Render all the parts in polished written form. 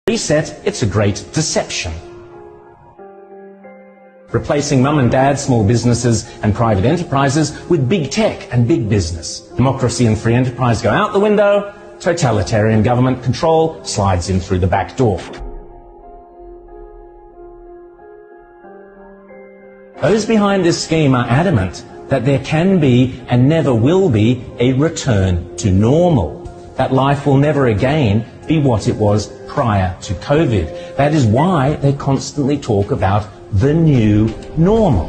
Reset, it's a great deception. Replacing mum and dad, small businesses and private enterprises with big tech and big business. Democracy and free enterprise go out the window, totalitarian government control slides in through the back door. Those behind this scheme are adamant that there can be and never will be a return to normal. That life will never again be what it was prior to COVID. That is why they constantly talk about the new normal.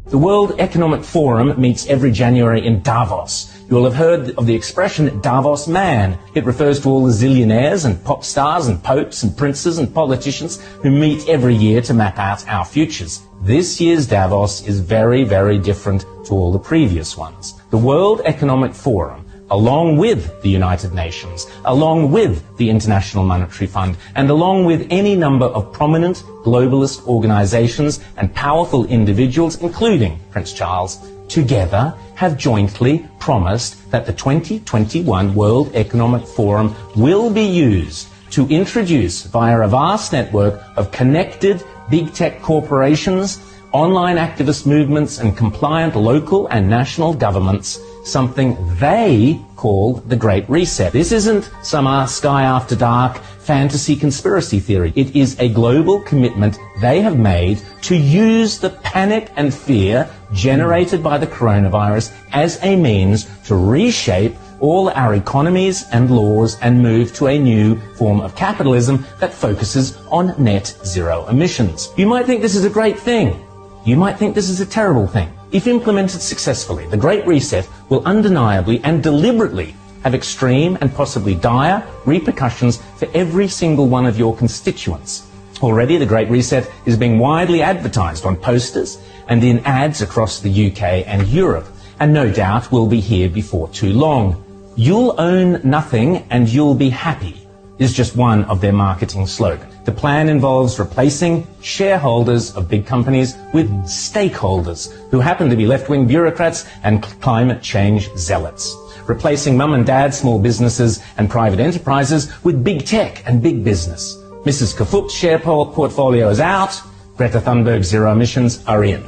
The World Economic Forum meets every January in Davos. You will have heard of the expression Davos man. It refers to all the zillionaires and pop stars and popes and princes and politicians who meet every year to map out our futures. This year's Davos is very, very different to all the previous ones. The World Economic Forum, along with the United Nations, along with the International Monetary Fund, and along with any number of prominent globalist organizations and powerful individuals, including Prince Charles, together have jointly promised that the 2021 World Economic Forum will be used to introduce, via a vast network of connected big tech corporations, online activist movements and compliant local and national governments, something they call the Great Reset. This isn't some Sky After Dark fantasy conspiracy theory. It is a global commitment they have made to use the panic and fear generated by the coronavirus as a means to reshape all our economies and laws and move to a new form of capitalism that focuses on net zero emissions. You might think this is a great thing. You might think this is a terrible thing. If implemented successfully, the Great Reset will undeniably and deliberately have extreme and possibly dire repercussions for every single one of your constituents. Already, the Great Reset is being widely advertised on posters and in ads across the UK and Europe, and no doubt will be here before too long. You'll own nothing and you'll be happy is just one of their marketing slogans. The plan involves replacing shareholders of big companies with stakeholders who happen to be left-wing bureaucrats and climate change zealots. Replacing mum and dad, small businesses and private enterprises with big tech and big business. Mrs. Kafut's share portfolio is out. Greta Thunberg's zero emissions are in.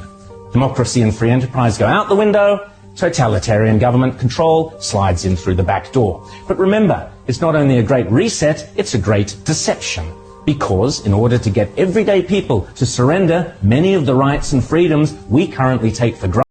Democracy and free enterprise go out the window. Totalitarian government control slides in through the back door. But remember, it's not only a great reset, it's a great deception. Because in order to get everyday people to surrender many of the rights and freedoms we currently take for granted,